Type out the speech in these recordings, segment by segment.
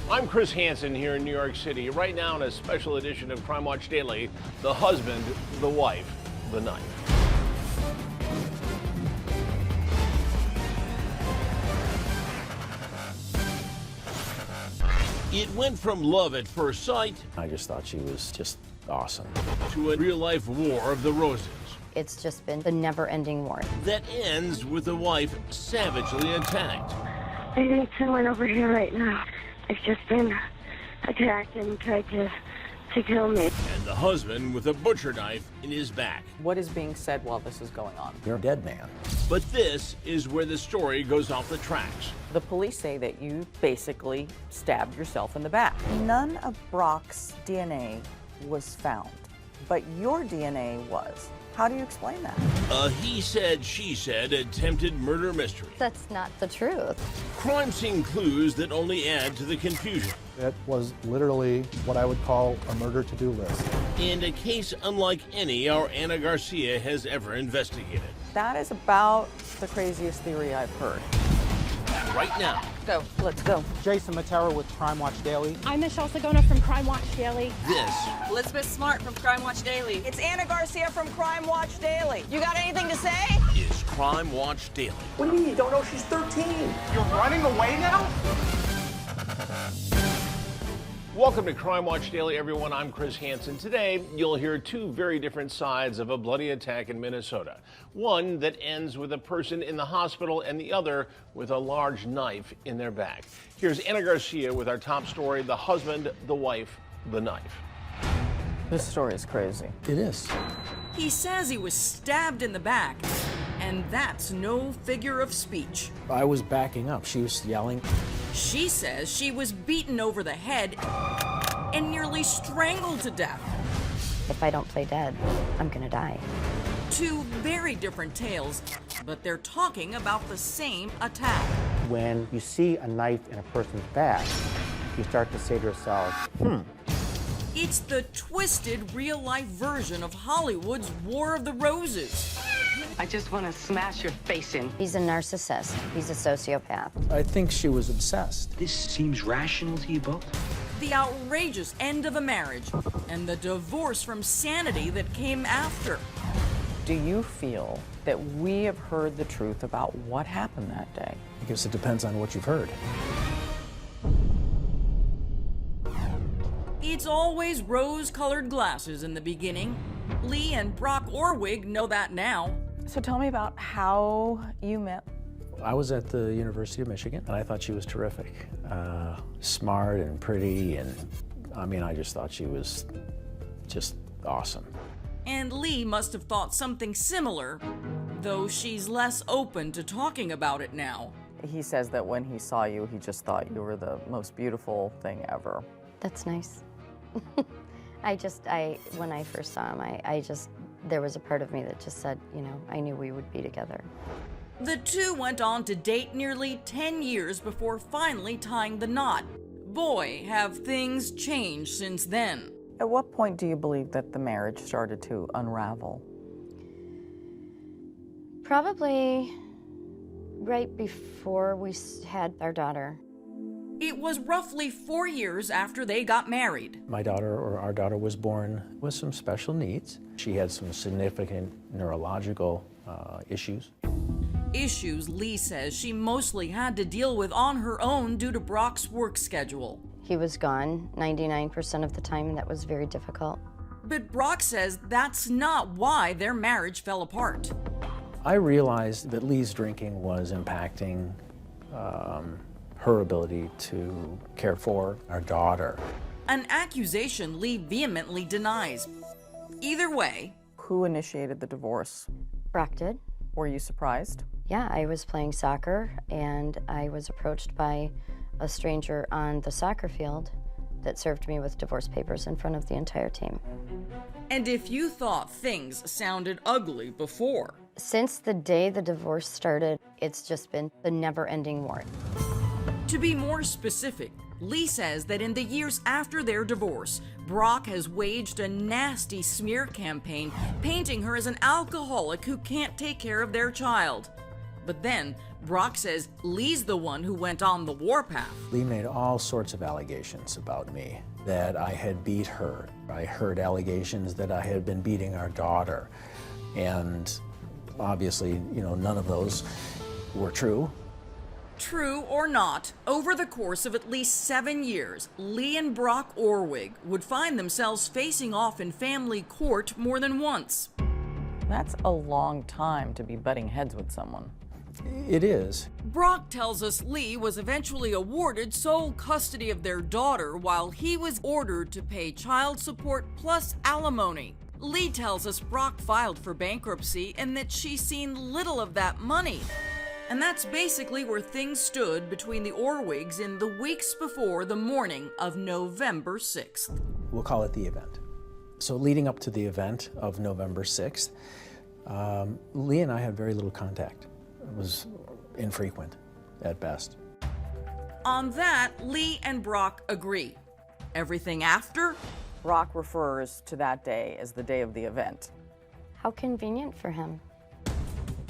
I'm Chris Hansen here in New York City. Right now in a special edition of Crime Watch Daily, the husband, the wife, the knife. It went from love at first sight. I just thought she was just awesome. To a real-life war of the roses. It's just been the never-ending war. That ends with the wife savagely attacked. I need someone over here right now. I've just been attacked and tried to kill me. And the husband with a butcher knife in his back. What is being said while this is going on? You're a dead man. But this is where the story goes off the tracks. The police say that you basically stabbed yourself in the back. None of Brock's DNA was found, but your DNA was. How do you explain that? A he said, she said attempted murder mystery. That's not the truth. Crime scene clues that only add to the confusion. It was literally what I would call a murder to-do list. And a case unlike any our Ana Garcia has ever investigated. That is about the craziest theory I've heard. Right now. Go, let's go. Jason Matera with Crime Watch Daily. I'm Michelle Sagona from Crime Watch Daily. This Elizabeth Smart from Crime Watch Daily. It's Ana Garcia from Crime Watch Daily. You got anything to say? is Crime Watch Daily. What do you mean you don't know she's 13? You're running away now? Welcome to Crime Watch Daily, everyone. I'm Chris Hansen. Today, you'll hear two very different sides of a bloody attack in Minnesota. One that ends with a person in the hospital and the other with a large knife in their back. Here's Ana Garcia with our top story, the husband, the wife, the knife. This story is crazy. It is. He says he was stabbed in the back, and that's no figure of speech. I was backing up. She was yelling. She says she was beaten over the head and nearly strangled to death. If I don't play dead, I'm gonna die. Two very different tales, but they're talking about the same attack. When you see a knife in a person's back, you start to say to yourself, It's the twisted real-life version of Hollywood's War of the Roses. I just want to smash your face in. He's a narcissist. He's a sociopath. I think she was obsessed. This seems rational to you both? The outrageous end of a marriage and the divorce from sanity that came after. Do you feel that we have heard the truth about what happened that day? I guess it depends on what you've heard. It's always rose-colored glasses in the beginning. Leigh and Brock Orwig know that now. So tell me about how you met. I was at the University of Michigan, and I thought she was terrific. Smart and pretty, and I mean, I just thought she was just awesome. And Leigh must have thought something similar, though she's less open to talking about it now. He says that when he saw you, he just thought you were the most beautiful thing ever. That's nice. When I first saw him, there was a part of me that just said, you know, I knew we would be together. The two went on to date nearly 10 years before finally tying the knot. Boy, have things changed since then. At what point do you believe that the marriage started to unravel? Probably right before we had our daughter. It was roughly 4 years after they got married. My daughter, or our daughter, was born with some special needs. She had some significant neurological issues. Issues Leigh says she mostly had to deal with on her own due to Brock's work schedule. He was gone 99% of the time, and that was very difficult. But Brock says that's not why their marriage fell apart. I realized that Leigh's drinking was impacting her ability to care for our daughter. An accusation Leigh vehemently denies. Either way. Who initiated the divorce? Brock did. Were you surprised? Yeah, I was playing soccer, and I was approached by a stranger on the soccer field that served me with divorce papers in front of the entire team. And if you thought things sounded ugly before. Since the day the divorce started, it's just been the never-ending war. To be more specific, Leigh says that in the years after their divorce, Brock has waged a nasty smear campaign, painting her as an alcoholic who can't take care of their child. But then, Brock says Leigh's the one who went on the warpath. Leigh made all sorts of allegations about me, that I had beat her. I heard allegations that I had been beating our daughter. And obviously, none of those were true. True or not, over the course of at least 7 years, Leigh and Brock Orwig would find themselves facing off in family court more than once. That's a long time to be butting heads with someone. It is. Brock tells us Leigh was eventually awarded sole custody of their daughter while he was ordered to pay child support plus alimony. Leigh tells us Brock filed for bankruptcy and that she's seen little of that money. And that's basically where things stood between the Orwigs in the weeks before the morning of November 6th. We'll call it the event. So leading up to the event of November 6th, Leigh and I had very little contact. It was infrequent at best. On that, Leigh and Brock agree. Everything after? Brock refers to that day as the day of the event. How convenient for him.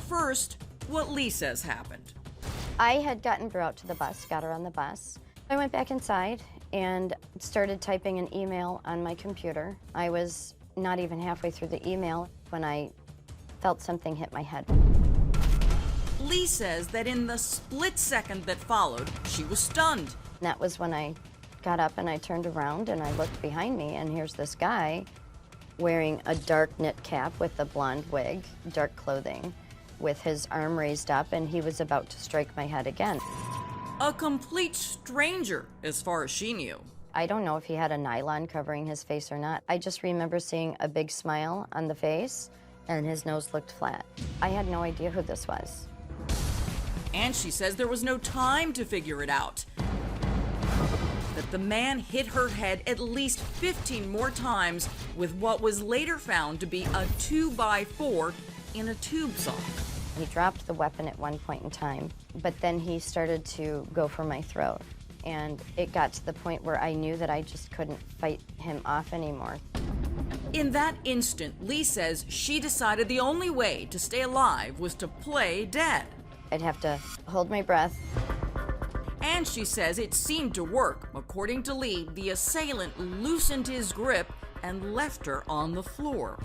First, what Leigh says happened. I had gotten her out to the bus, got her on the bus. I went back inside and started typing an email on my computer. I was not even halfway through the email when I felt something hit my head. Leigh says that in the split second that followed, she was stunned. That was when I got up and I turned around and I looked behind me, and here's this guy wearing a dark knit cap with a blonde wig, dark clothing, with his arm raised up, and he was about to strike my head again. A complete stranger, as far as she knew. I don't know if he had a nylon covering his face or not. I just remember seeing a big smile on the face, and his nose looked flat. I had no idea who this was. And she says there was no time to figure it out. That the man hit her head at least 15 more times with what was later found to be a 2x4 in a tube sock. He dropped the weapon at one point in time, but then he started to go for my throat. And it got to the point where I knew that I just couldn't fight him off anymore. In that instant, Leigh says she decided the only way to stay alive was to play dead. I'd have to hold my breath. And she says it seemed to work. According to Leigh, the assailant loosened his grip and left her on the floor,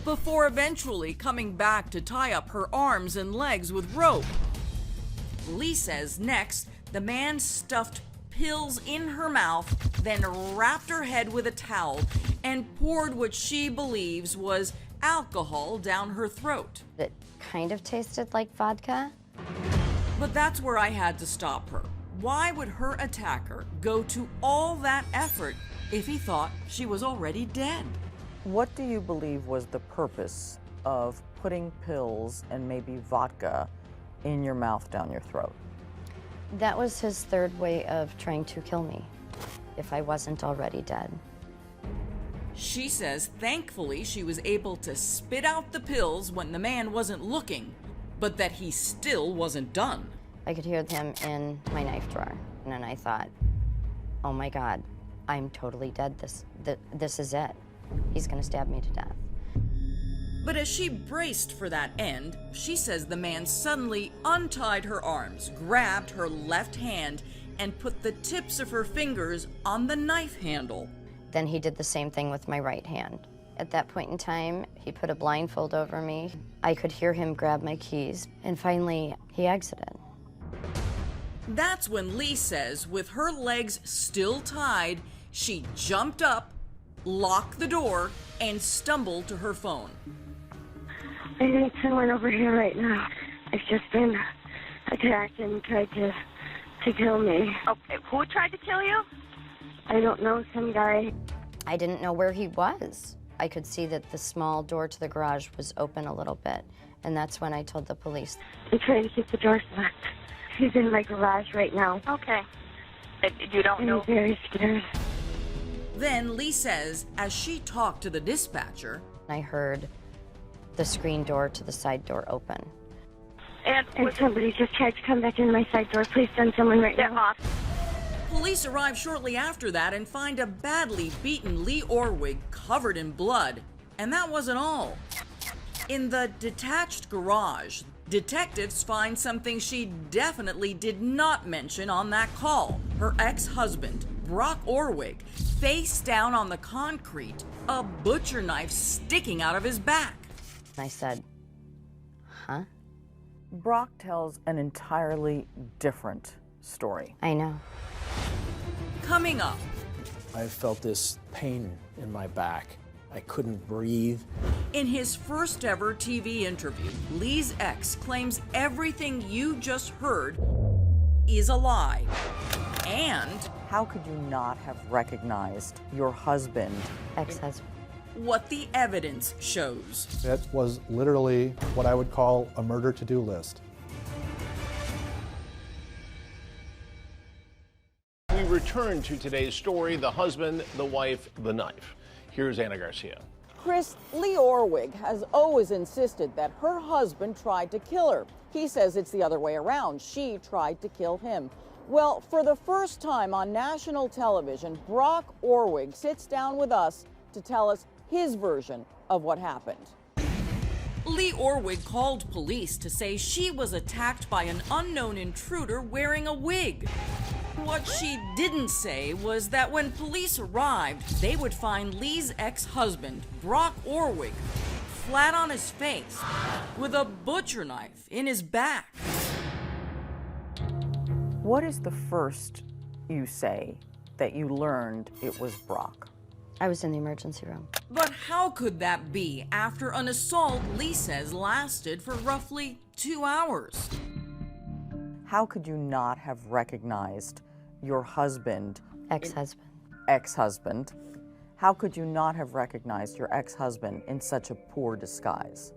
before eventually coming back to tie up her arms and legs with rope. Leigh says next, the man stuffed pills in her mouth, then wrapped her head with a towel and poured what she believes was alcohol down her throat. It kind of tasted like vodka. But that's where I had to stop her. Why would her attacker go to all that effort if he thought she was already dead? What do you believe was the purpose of putting pills and maybe vodka in your mouth down your throat? That was his third way of trying to kill me, if I wasn't already dead. She says thankfully she was able to spit out the pills when the man wasn't looking, but that he still wasn't done. I could hear him in my knife drawer, and then I thought, oh my God, I'm totally dead. This is it. He's gonna stab me to death. But as she braced for that end, she says the man suddenly untied her arms, grabbed her left hand, and put the tips of her fingers on the knife handle. Then he did the same thing with my right hand. At that point in time, he put a blindfold over me. I could hear him grab my keys, and finally, he exited. That's when Leigh says, with her legs still tied, she jumped up, locked the door, and stumbled to her phone. I need someone over here right now. I've just been attacked and tried to kill me. Okay, who tried to kill you? I don't know, some guy. I didn't know where he was. I could see that the small door to the garage was open a little bit, and that's when I told the police. I'm trying to keep the door locked. He's in my garage right now. Okay. You don't know? I'm very scared. Then Leigh says, as she talked to the dispatcher, I heard the screen door to the side door open. And somebody just tried to come back into my side door. Please send someone right now. Police arrive shortly after that and find a badly beaten Leigh Orwig covered in blood. And that wasn't all. In the detached garage, Detectives find something she definitely did not mention on that call. Her ex-husband, Brock Orwig, face down on the concrete, a butcher knife sticking out of his back. I said, huh? Brock tells an entirely different story. I know. Coming up, I felt this pain in my back. I couldn't breathe. in his first ever TV interview, Leigh's ex claims everything you just heard is a lie. And how could you not have recognized your husband? Ex-husband. What the evidence shows. It was literally what I would call a murder to-do list. We return to today's story, the husband, the wife, the knife. Here's Anna Garcia. Chris, Leigh Orwig has always insisted that her husband tried to kill her. He says it's the other way around. She tried to kill him. Well, for the first time on national television, Brock Orwig sits down with us to tell us his version of what happened. Leigh Orwig called police to say she was attacked by an unknown intruder wearing a wig. What she didn't say was that when police arrived, they would find Leigh's ex-husband, Brock Orwig, flat on his face with a butcher knife in his back. What is the first you say that you learned it was Brock? I was in the emergency room. But how could that be after an assault Leigh says lasted for roughly 2 hours? How could you not have recognized your husband? Ex-husband. Ex-husband. How could you not have recognized your ex-husband in such a poor disguise?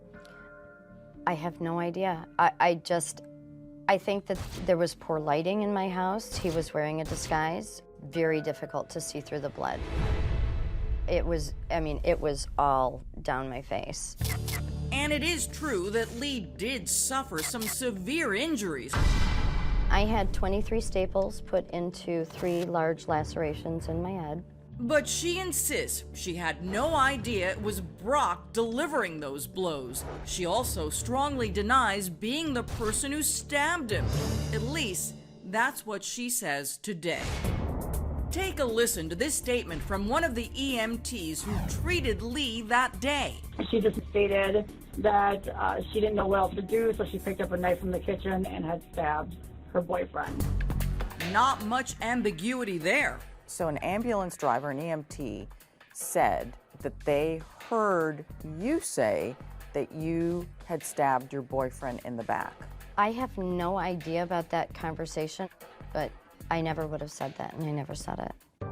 I have no idea. I think that there was poor lighting in my house. He was wearing a disguise. Very difficult to see through the blood. It was all down my face. And it is true that Leigh did suffer some severe injuries. I had 23 staples put into 3 large lacerations in my head. But she insists she had no idea it was Brock delivering those blows. She also strongly denies being the person who stabbed him. At least, that's what she says today. Take a listen to this statement from one of the EMTs who treated Leigh that day. She just stated that she didn't know what else to do, so she picked up a knife from the kitchen and had stabbed her boyfriend. Not much ambiguity there. So an ambulance driver, an EMT, said that they heard you say that you had stabbed your boyfriend in the back. I have no idea about that conversation, but I never would have said that, and I never said it.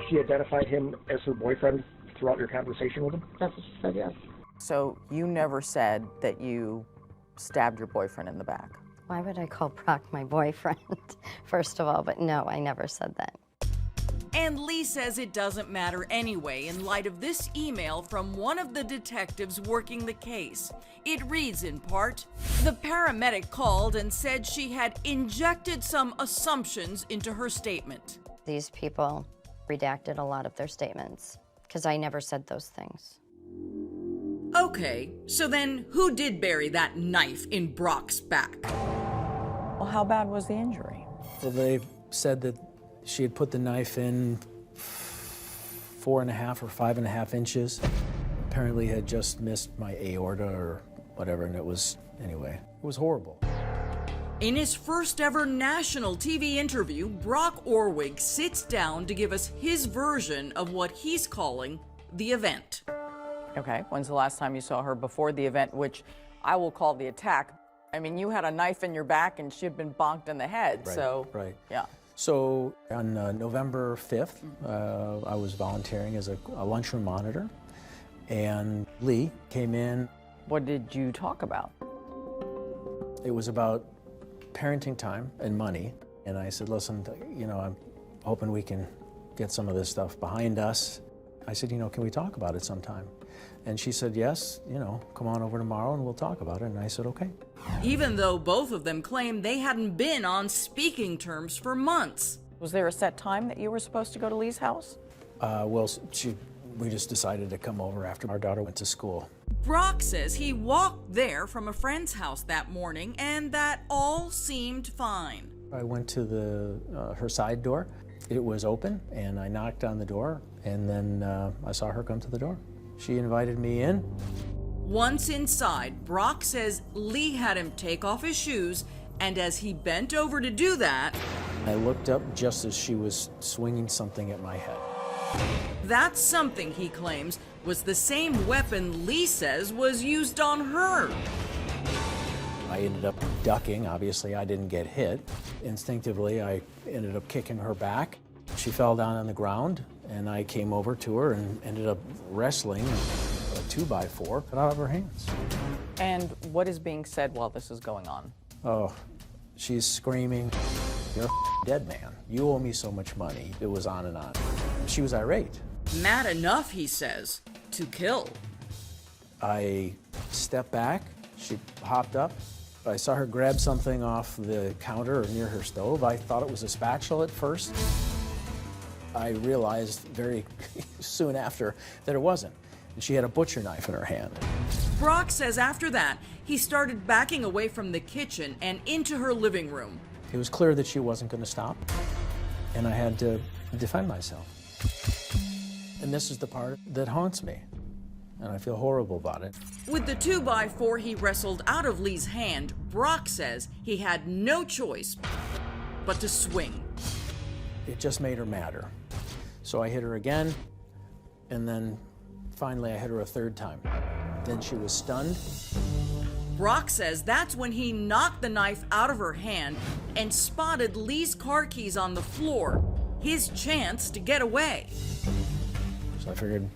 She identified him as her boyfriend throughout your conversation with him? That's what she said, yes. So you never said that you stabbed your boyfriend in the back? Why would I call Brock my boyfriend, first of all? But no, I never said that. And Leigh says it doesn't matter anyway in light of this email from one of the detectives working the case. It reads in part, the paramedic called and said she had injected some assumptions into her statement. These people redacted a lot of their statements because I never said those things. Okay, so then who did bury that knife in Brock's back? Well, how bad was the injury? Well, they said that she had put the knife in 4.5 or 5.5 inches. Apparently had just missed my aorta or whatever, and it was horrible. In his first ever national TV interview, Brock Orwig sits down to give us his version of what he's calling the event. Okay, when's the last time you saw her before the event, which I will call the attack? I mean, you had a knife in your back and she had been bonked in the head, Right, so. right. Yeah. So on November 5th, I was volunteering as a lunchroom monitor, and Leigh came in. What did you talk about? It was about parenting time and money, and I said, listen, I'm hoping we can get some of this stuff behind us. I said, can we talk about it sometime? And she said, yes, come on over tomorrow and we'll talk about it. And I said, okay. Even though both of them claimed they hadn't been on speaking terms for months. Was there a set time that you were supposed to go to Leigh's house? Well, she We just decided to come over after our daughter went to school. Brock says he walked there from a friend's house that morning and that all seemed fine. I went to her side door. It was open, and I knocked on the door, and then I saw her come to the door. She invited me in. Once inside, Brock says Leigh had him take off his shoes, and as he bent over to do that, I looked up just as she was swinging something at my head. That something, he claims, was the same weapon Leigh says was used on her. I ended up ducking. Obviously, I didn't get hit. Instinctively, I ended up kicking her back. She fell down on the ground, and I came over to her and ended up wrestling a 2x4 out of her hands. And what is being said while this is going on? Oh, she's screaming, "You're a dead man. You owe me so much money." It was on and on. She was irate. Mad enough, he says, to kill. I stepped back. She hopped up. I saw her grab something off the counter or near her stove. I thought it was a spatula at first. I realized very soon after that it wasn't. And she had a butcher knife in her hand. Brock says after that, he started backing away from the kitchen and into her living room. It was clear that she wasn't going to stop, and I had to defend myself. And this is the part that haunts me, and I feel horrible about it. With the 2x4 he wrestled out of Leigh's hand, Brock says he had no choice but to swing. It just made her madder. So I hit her again, and then finally I hit her a third time. Then she was stunned. Brock says that's when he knocked the knife out of her hand and spotted Leigh's car keys on the floor, his chance to get away. So I figured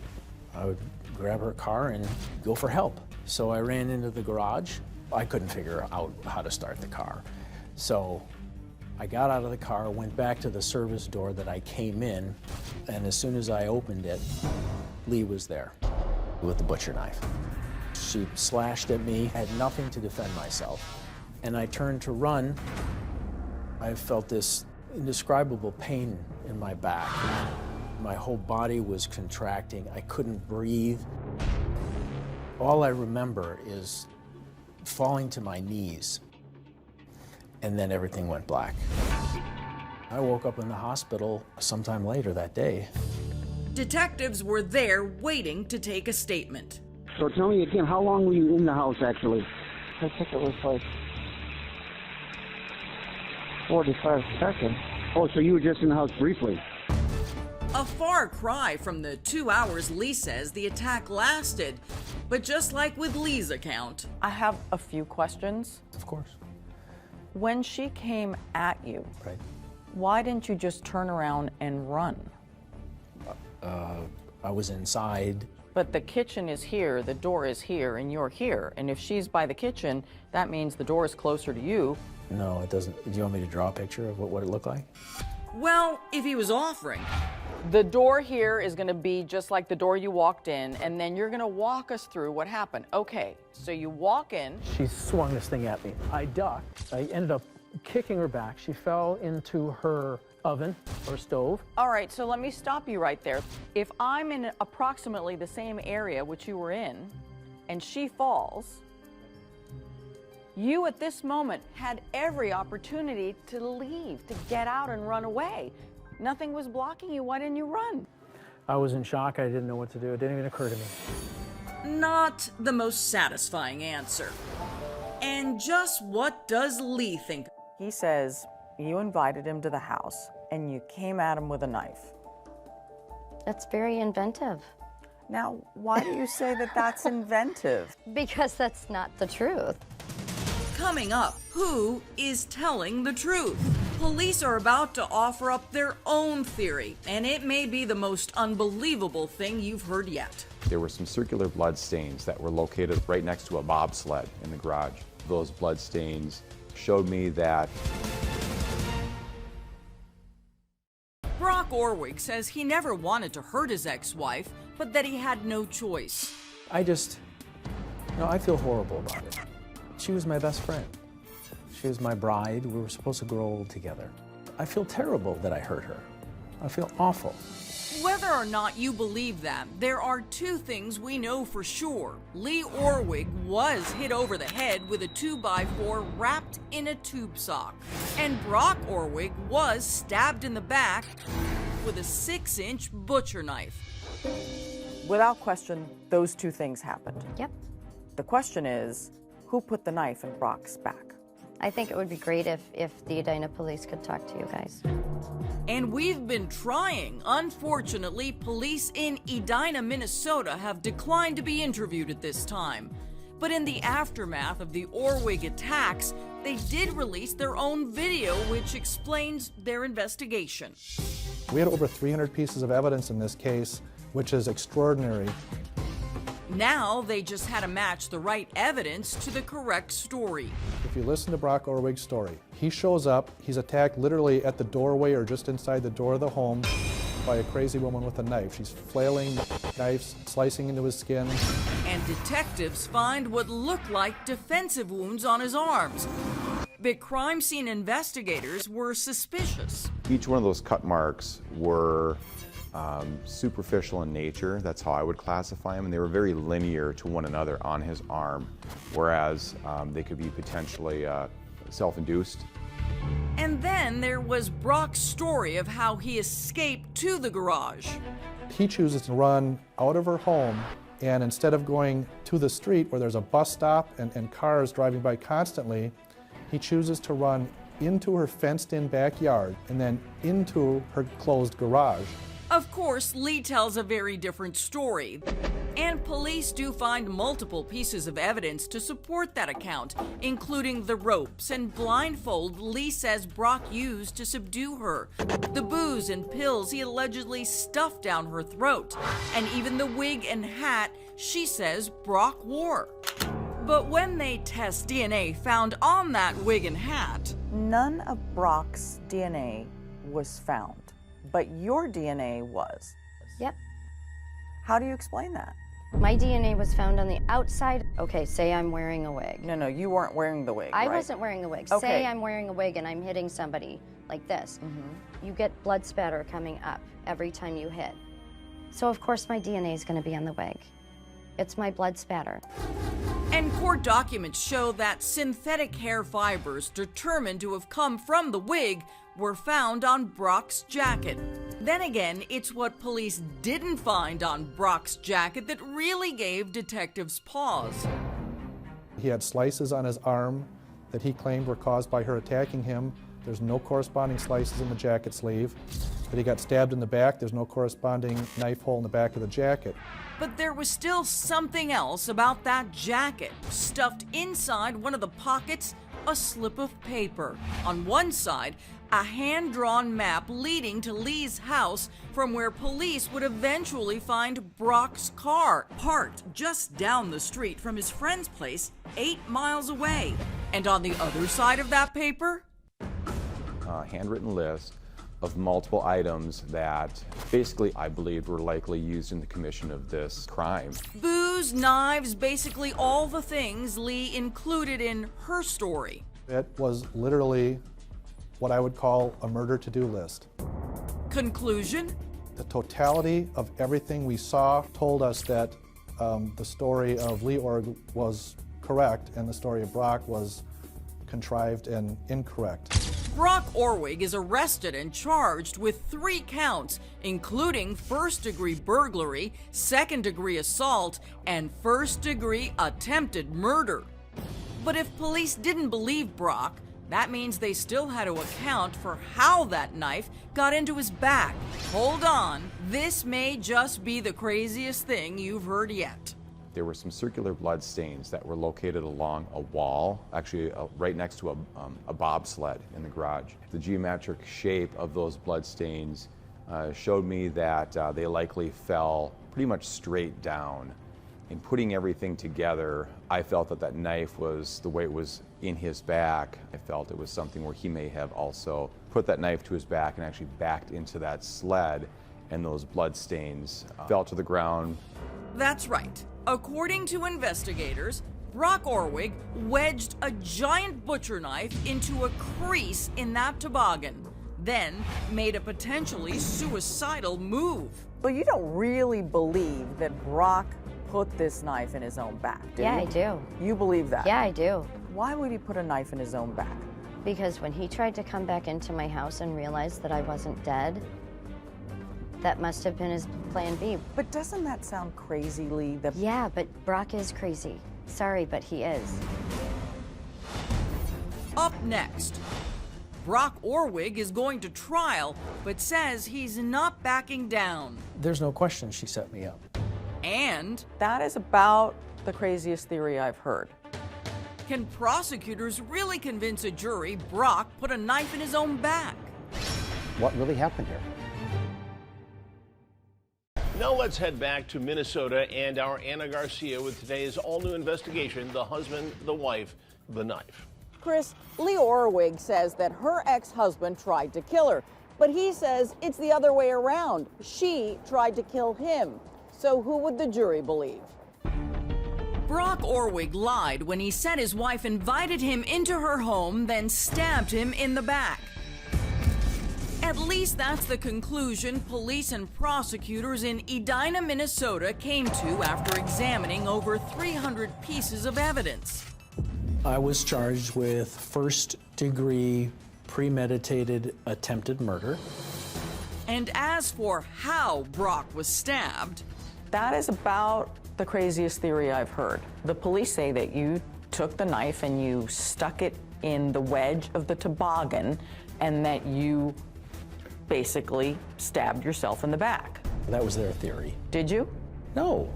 I would grab her car and go for help. So I ran into the garage. I couldn't figure out how to start the car. So I got out of the car, went back to the service door that I came in, and as soon as I opened it, Leigh was there with the butcher knife. She slashed at me, had nothing to defend myself. And I turned to run. I felt this indescribable pain in my back. My whole body was contracting. I couldn't breathe. All I remember is falling to my knees, and then everything went black. I woke up in the hospital sometime later that day. Detectives were there waiting to take a statement. So tell me again, how long were you in the house actually? I think it was like 45 seconds. Oh, so you were just in the house briefly? A far cry from the 2 hours Leigh says the attack lasted. But just like with Leigh's account, I have a few questions. Of course. When she came at you, right, why didn't you just turn around and run? I was inside. But the kitchen is here, the door is here, and you're here. And if she's by the kitchen, that means the door is closer to you. No, it doesn't. Do you want me to draw a picture of what it looked like? well, if he was offering. The door here is going to be just like the door you walked in, and then you're going to walk us through what happened. Okay, so you walk in. She swung this thing at me. I ducked. I ended up kicking her back. She fell into her oven or stove. All right, so let me stop you right there. If I'm in approximately the same area which you were in, and she falls, you at this moment had every opportunity to leave, to get out and run away. Nothing was blocking you. Why didn't you run? I was in shock. I didn't know what to do. It didn't even occur to me. Not the most satisfying answer. And just what does Leigh think? He says you invited him to the house and you came at him with a knife. That's very inventive. Now, why do you say that that's inventive? Because that's not the truth. Coming up, who is telling the truth? Police are about to offer up their own theory, and it may be the most unbelievable thing you've heard yet. There were some circular blood stains that were located right next to a bobsled in the garage. Those blood stains showed me that Brock Orwig says he never wanted to hurt his ex-wife, but that he had no choice. I feel horrible about it. She was my best friend. She was my bride. We were supposed to grow old together. I feel terrible that I hurt her. I feel awful. Whether or not you believe that, there are two things we know for sure. Leigh Orwig was hit over the head with a 2x4 wrapped in a tube sock. And Brock Orwig was stabbed in the back with a 6-inch butcher knife. Without question, those two things happened. Yep. The question is, who put the knife in Brock's back? I think it would be great if the Edina police could talk to you guys. And we've been trying. Unfortunately, police in Edina, Minnesota have declined to be interviewed at this time. But in the aftermath of the Orwig attacks, they did release their own video which explains their investigation. We had over 300 pieces of evidence in this case, which is extraordinary. Now they just had to match the right evidence to the correct story. If you listen to Brock Orwig's story, he shows up, he's attacked literally at the doorway or just inside the door of the home by a crazy woman with a knife. She's flailing knives, slicing into his skin. And detectives find what looked like defensive wounds on his arms. But crime scene investigators were suspicious. Each one of those cut marks were superficial in nature. That's how I would classify them, and they were very linear to one another on his arm, whereas they could be potentially self-induced. And then there was Brock's story of how he escaped to the garage. He chooses to run out of her home, and instead of going to the street where there's a bus stop and cars driving by constantly, he chooses to run into her fenced-in backyard and then into her closed garage. Of course, Leigh tells a very different story. And police do find multiple pieces of evidence to support that account, including the ropes and blindfold Leigh says Brock used to subdue her, the booze and pills he allegedly stuffed down her throat, and even the wig and hat she says Brock wore. But when they test DNA found on that wig and hat, none of Brock's DNA was found. But your DNA was. Yep. How do you explain that? My DNA was found on the outside. Okay, say I'm wearing a wig. No, you weren't wearing the wig, I right? wasn't wearing the wig. Okay. Say I'm wearing a wig and I'm hitting somebody like this. Mm-hmm. You get blood spatter coming up every time you hit. So of course my DNA is going to be on the wig. It's my blood spatter. And court documents show that synthetic hair fibers determined to have come from the wig were found on Brock's jacket. Then again, it's what police didn't find on Brock's jacket that really gave detectives pause. He had slices on his arm that he claimed were caused by her attacking him. There's no corresponding slices in the jacket sleeve. That he got stabbed in the back, there's no corresponding knife hole in the back of the jacket. But there was still something else about that jacket. Stuffed inside one of the pockets, a slip of paper. On one side, a hand-drawn map leading to Leigh's house from where police would eventually find Brock's car, parked just down the street from his friend's place, 8 miles away. And on the other side of that paper, A handwritten list of multiple items that basically I believed were likely used in the commission of this crime. booze, knives, basically all the things Leigh included in her story. It was literally what I would call a murder to-do list. Conclusion? The totality of everything we saw told us that the story of Leigh Orwig was correct and the story of Brock was contrived and incorrect. Brock Orwig is arrested and charged with 3 counts, including first-degree burglary, second-degree assault, and first-degree attempted murder. But if police didn't believe Brock, that means they still had to account for how that knife got into his back. Hold on, this may just be the craziest thing you've heard yet. There were some circular blood stains that were located along a wall, actually right next to a bobsled in the garage. The geometric shape of those blood stains showed me that they likely fell pretty much straight down. In putting everything together, I felt that that knife was, the way it was in his back, I felt it was something where he may have also put that knife to his back and actually backed into that sled, and those blood stains fell to the ground. That's right. According to investigators, Brock Orwig wedged a giant butcher knife into a crease in that toboggan. then made a potentially suicidal move. But you don't really believe that Brock put this knife in his own back, do you? Yeah, I do. You believe that? Yeah, I do. Why would he put a knife in his own back? Because when he tried to come back into my house and realized that I wasn't dead, that must have been his plan B. But doesn't that sound crazy, Leigh? Yeah, but Brock is crazy. Sorry, but he is. Up next, Brock Orwig is going to trial, but says he's not backing down. There's no question she set me up. And that is about the craziest theory I've heard. Can prosecutors really convince a jury Brock put a knife in his own back? What really happened here? Now let's head back to Minnesota and our Anna Garcia with today's all-new investigation, The Husband, the Wife, the Knife. Chris, Leigh Orwig says that her ex-husband tried to kill her, but he says it's the other way around. She tried to kill him. So who would the jury believe? Brock Orwig lied when he said his wife invited him into her home, then stabbed him in the back. At least that's the conclusion police and prosecutors in Edina, Minnesota came to after examining over 300 pieces of evidence. I was charged with first-degree premeditated attempted murder. And as for how Brock was stabbed, that is about the craziest theory I've heard. The police say that you took the knife and you stuck it in the wedge of the toboggan and that you basically stabbed yourself in the back. That was their theory. Did you? No.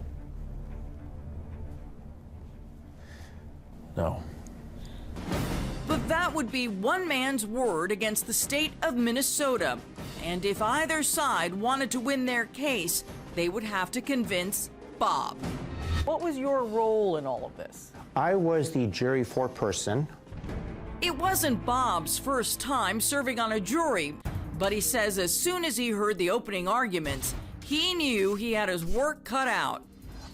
No. But that would be one man's word against the state of Minnesota. And if either side wanted to win their case, they would have to convince Bob. What was your role in all of this? I was the jury foreperson. It wasn't Bob's first time serving on a jury, but he says as soon as he heard the opening arguments, he knew he had his work cut out.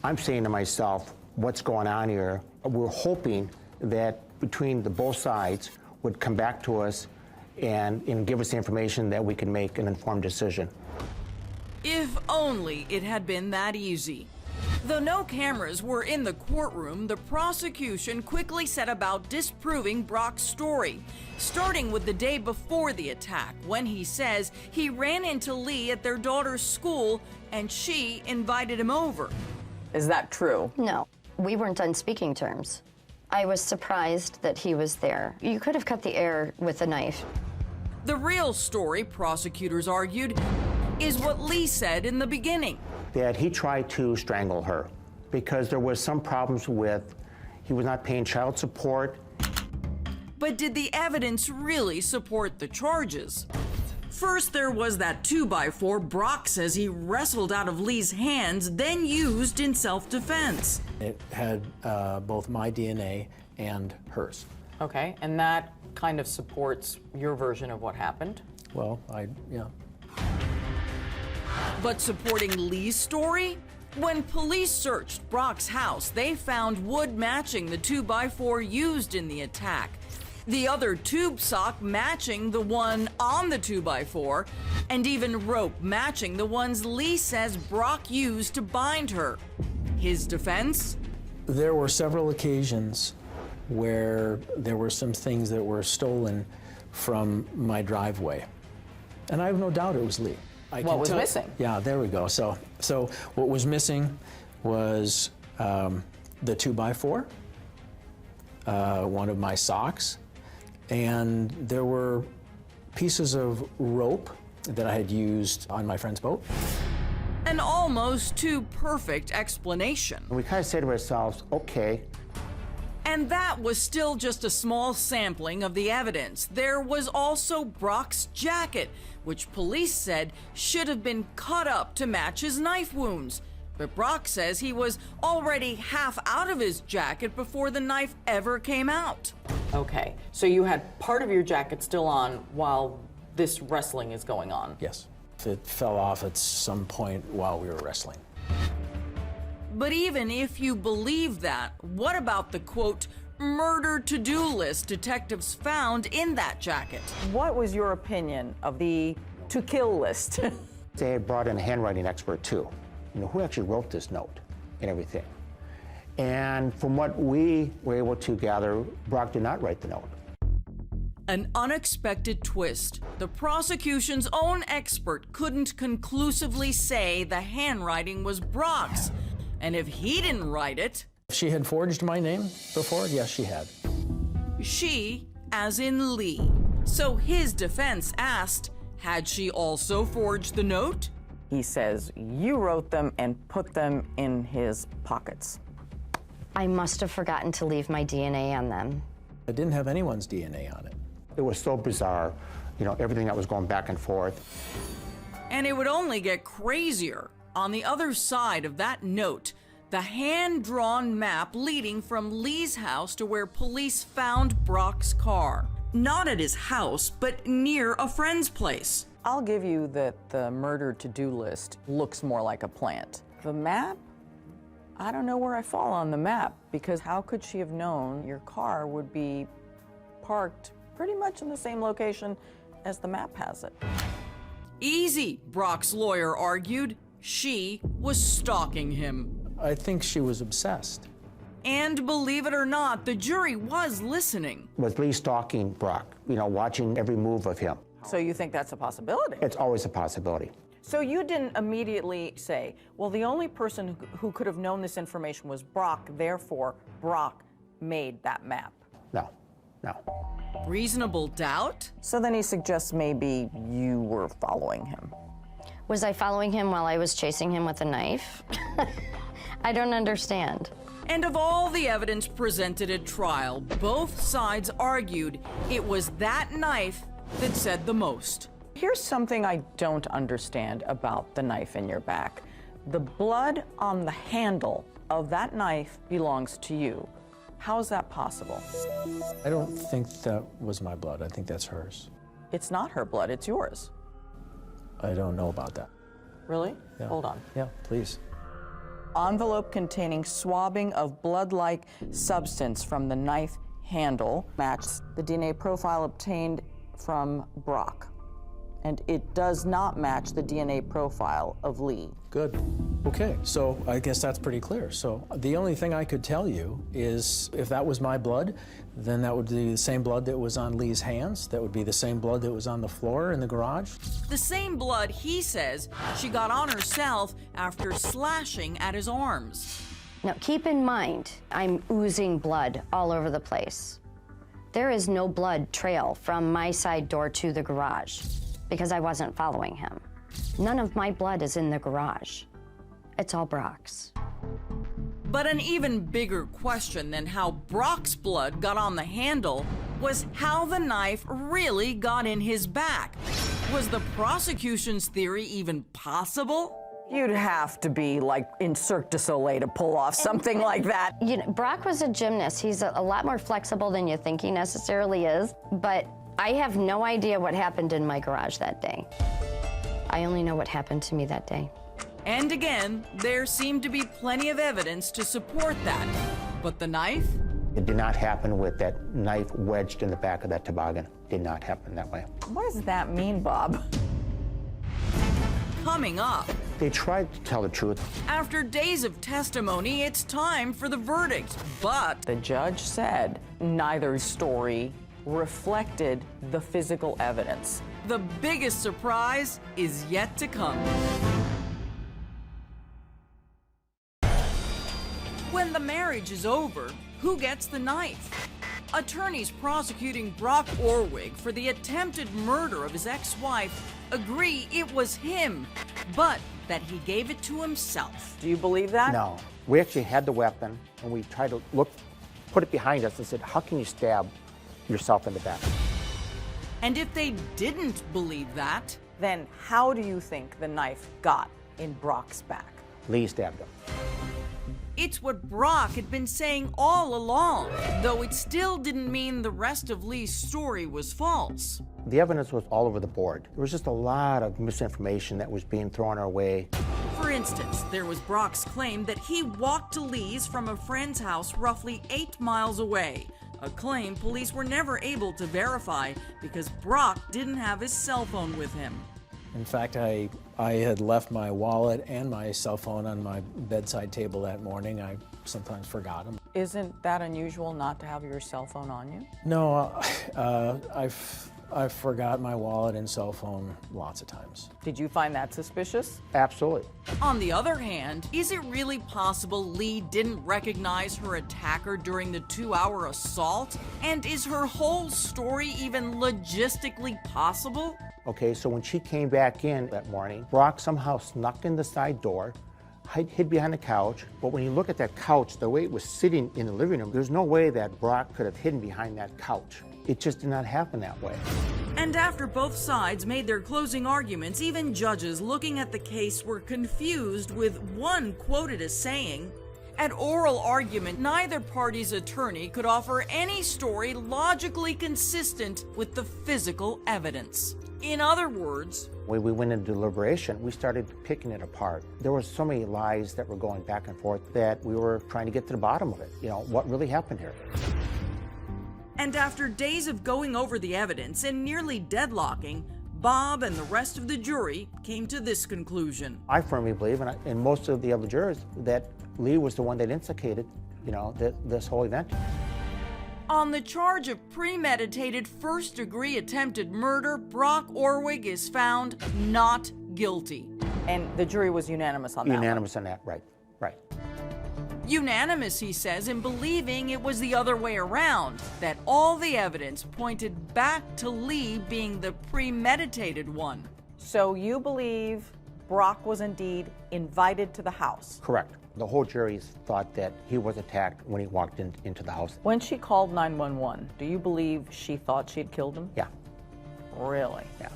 I'm saying to myself, what's going on here? We're hoping that between the both sides would come back to us and give us the information that we can make an informed decision. If only it had been that easy. Though no cameras were in the courtroom, the prosecution quickly set about disproving Brock's story, starting with the day before the attack, when he says he ran into Leigh at their daughter's school and she invited him over. Is that true? No, we weren't on speaking terms. I was surprised that he was there. You could have cut the air with a knife. The real story, prosecutors argued, is what Leigh said in the beginning. That he tried to strangle her because there was some problems with, he was not paying child support. But did the evidence really support the charges? First, there was that 2x4 Brock says he wrestled out of Leigh's hands, then used in self-defense. It had both my DNA and hers. Okay, and that kind of supports your version of what happened? Well, yeah. But supporting Leigh's story? When police searched Brock's house, they found wood matching the 2x4 used in the attack, the other tube sock matching the one on the 2x4, and even rope matching the ones Leigh says Brock used to bind her. His defense? There were several occasions where there were some things that were stolen from my driveway. And I have no doubt it was Leigh. What was missing? Yeah, there we go. So what was missing was the 2x4, one of my socks, and there were pieces of rope that I had used on my friend's boat. An almost too perfect explanation. We kind of say to ourselves, okay. And that was still just a small sampling of the evidence. There was also Brock's jacket, which police said should have been cut up to match his knife wounds. But Brock says he was already half out of his jacket before the knife ever came out. Okay, so you had part of your jacket still on while this wrestling is going on? Yes. It fell off at some point while we were wrestling. But even if you believe that, what about the, quote, murder to-do list detectives found in that jacket. What was your opinion of the to-kill list? They had brought in a handwriting expert too. Who actually wrote this note and everything. And from what we were able to gather, Brock did not write the note. An unexpected twist. The prosecution's own expert couldn't conclusively say the handwriting was Brock's. And if he didn't write it... She had forged my name before? Yes, she had. She, as in Leigh. So his defense asked, had she also forged the note? He says you wrote them and put them in his pockets. I must have forgotten to leave my DNA on them. I didn't have anyone's DNA on it. It was so bizarre, everything that was going back and forth. And it would only get crazier. On the other side of that note, the hand-drawn map leading from Leigh's house to where police found Brock's car. Not at his house, but near a friend's place. I'll give you that the murder to-do list looks more like a plant. The map? I don't know where I fall on the map, because how could she have known your car would be parked pretty much in the same location as the map has it? Easy, Brock's lawyer argued. She was stalking him. I think she was obsessed. And believe it or not, the jury was listening. Was Leigh stalking Brock, watching every move of him? So you think that's a possibility? It's always a possibility. So you didn't immediately say, well, the only person who could have known this information was Brock, therefore Brock made that map. No. Reasonable doubt? So then he suggests maybe you were following him. Was I following him while I was chasing him with a knife? I don't understand. And of all the evidence presented at trial, both sides argued it was that knife that said the most. Here's something I don't understand about the knife in your back. The blood on the handle of that knife belongs to you. How is that possible? I don't think that was my blood. I think that's hers. It's not her blood, it's yours. I don't know about that. Really? Yeah. Hold on. Yeah, please. Envelope containing swabbing of blood-like substance from the knife handle matches the DNA profile obtained from Brock. And it does not match the DNA profile of Leigh. Good. Okay, so I guess that's pretty clear. So the only thing I could tell you is if that was my blood, then that would be the same blood that was on Leigh's hands. That would be the same blood that was on the floor in the garage. The same blood he says she got on herself after slashing at his arms. Now keep in mind, I'm oozing blood all over the place. There is no blood trail from my side door to the garage, because I wasn't following him. None of my blood is in the garage. It's all Brock's. But an even bigger question than how Brock's blood got on the handle was how the knife really got in his back. Was the prosecution's theory even possible? You'd have to be like in Cirque du Soleil to pull off something like that. Brock was a gymnast. He's a lot more flexible than you think he necessarily is, but I have no idea what happened in my garage that day. I only know what happened to me that day. And again, there seemed to be plenty of evidence to support that. But the knife? It did not happen with that knife wedged in the back of that toboggan. It did not happen that way. What does that mean, Bob? Coming up. They tried to tell the truth. After days of testimony, it's time for the verdict. But the judge said neither story reflected the physical evidence. The biggest surprise is yet to come. When the marriage is over, who gets the knife? Attorneys prosecuting Brock Orwig for the attempted murder of his ex-wife agree it was him, but that he gave it to himself. Do you believe that? No. We actually had the weapon, and we tried to put it behind us and said, how can you stab yourself in the back? And if they didn't believe that, then how do you think the knife got in Brock's back? Leigh stabbed him. It's what Brock had been saying all along, though it still didn't mean the rest of Leigh's story was false. The evidence was all over the board. There was just a lot of misinformation that was being thrown our way. For instance, there was Brock's claim that he walked to Leigh's from a friend's house roughly 8 miles away, a claim police were never able to verify because Brock didn't have his cell phone with him. In fact, I had left my wallet and my cell phone on my bedside table that morning. I sometimes forgot them. Isn't that unusual not to have your cell phone on you? No, I've forgot my wallet and cell phone lots of times. Did you find that suspicious? Absolutely. On the other hand, is it really possible Leigh didn't recognize her attacker during the 2-hour assault? And is her whole story even logistically possible? Okay, so when she came back in that morning, Brock somehow snuck in the side door, hid behind the couch, but when you look at that couch, the way it was sitting in the living room, there's no way that Brock could have hidden behind that couch. It just did not happen that way. And after both sides made their closing arguments, even judges looking at the case were confused, with one quoted as saying, "At oral argument, neither party's attorney could offer any story logically consistent with the physical evidence." In other words, when we went into deliberation, we started picking it apart. There were so many lies that were going back and forth that we were trying to get to the bottom of it. You know, what really happened here? And after days of going over the evidence and nearly deadlocking, Bob and the rest of the jury came to this conclusion. I firmly believe, and most of the other jurors, that Leigh was the one that instigated, this whole event. On the charge of premeditated first-degree attempted murder, Brock Orwig is found not guilty. And the jury was unanimous on that. Unanimous on that, right. Unanimous, he says, in believing it was the other way around, that all the evidence pointed back to Leigh being the premeditated one. So you believe Brock was indeed invited to the house? Correct. The whole jury thought that he was attacked when he walked into the house. When she called 911, do you believe she thought she'd killed him? Yeah. Really? Yeah.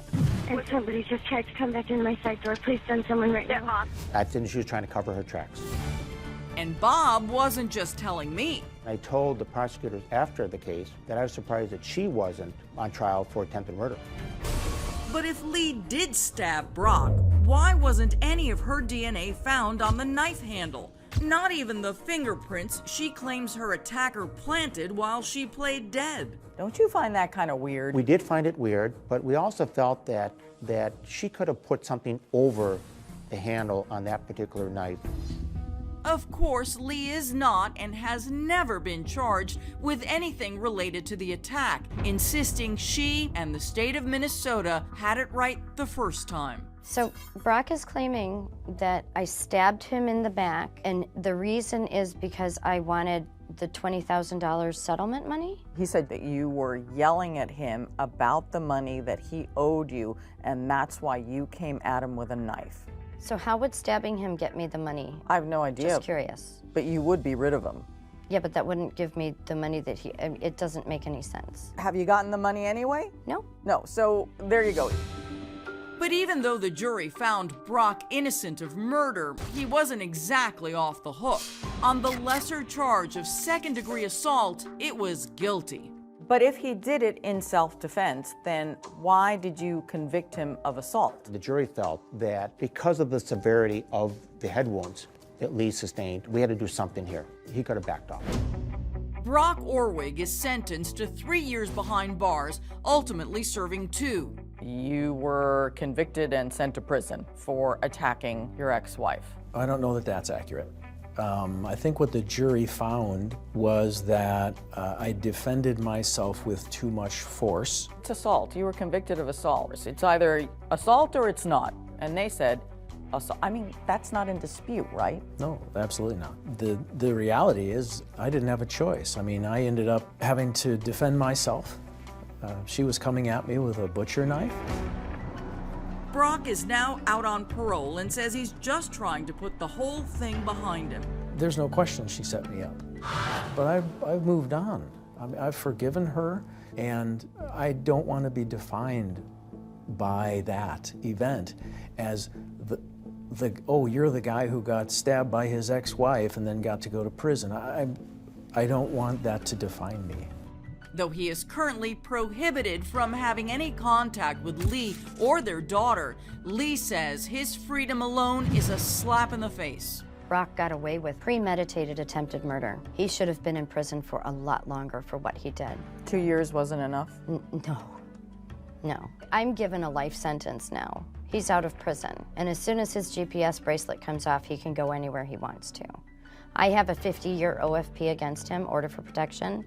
And somebody just tried to come back in my side door. Please send someone right now. That's and she was trying to cover her tracks. And Bob wasn't just telling me. I told the prosecutors after the case that I was surprised that she wasn't on trial for attempted murder. But if Leigh did stab Brock, why wasn't any of her DNA found on the knife handle? Not even the fingerprints she claims her attacker planted while she played dead. Don't you find that kind of weird? We did find it weird, but we also felt that she could have put something over the handle on that particular knife. Of course, Leigh is not and has never been charged with anything related to the attack, insisting she and the state of Minnesota had it right the first time. So Brock is claiming that I stabbed him in the back, and the reason is because I wanted the $20,000 settlement money? He said that you were yelling at him about the money that he owed you, and that's why you came at him with a knife. So how would stabbing him get me the money? I have no idea. Just curious. But you would be rid of him. Yeah, but that wouldn't give me the money that it doesn't make any sense. Have you gotten the money anyway? No. No, so there you go. But even though the jury found Brock innocent of murder, he wasn't exactly off the hook. On the lesser charge of second-degree assault, it was guilty. But if he did it in self-defense, then why did you convict him of assault? The jury felt that because of the severity of the head wounds that Leigh sustained, we had to do something here. He could have backed off. Brock Orwig is sentenced to 3 years behind bars, ultimately serving 2. You were convicted and sent to prison for attacking your ex-wife. I don't know that that's accurate. I think what the jury found was that I defended myself with too much force. It's assault. You were convicted of assault. It's either assault or it's not. And they said assault. I mean, that's not in dispute, right? No, absolutely not. The reality is I didn't have a choice. I mean, I ended up having to defend myself. She was coming at me with a butcher knife. Brock is now out on parole and says he's just trying to put the whole thing behind him. There's no question she set me up. But I've moved on. I mean, I've forgiven her, and I don't want to be defined by that event as oh, you're the guy who got stabbed by his ex-wife and then got to go to prison. I don't want that to define me. though he is currently prohibited from having any contact with Leigh or their daughter. Leigh says his freedom alone is a slap in the face. Brock got away with premeditated attempted murder. He should have been in prison for a lot longer for what he did. 2 years wasn't enough? No. I'm given a life sentence now. He's out of prison, and as soon as his GPS bracelet comes off, he can go anywhere he wants to. I have a 50-year OFP against him, order for protection,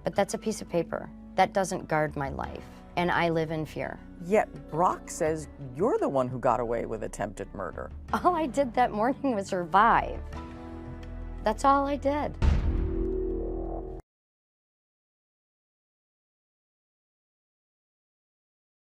but that's a piece of paper. That doesn't guard my life, and I live in fear. Yet Brock says you're the one who got away with attempted murder. All I did that morning was survive. That's all I did.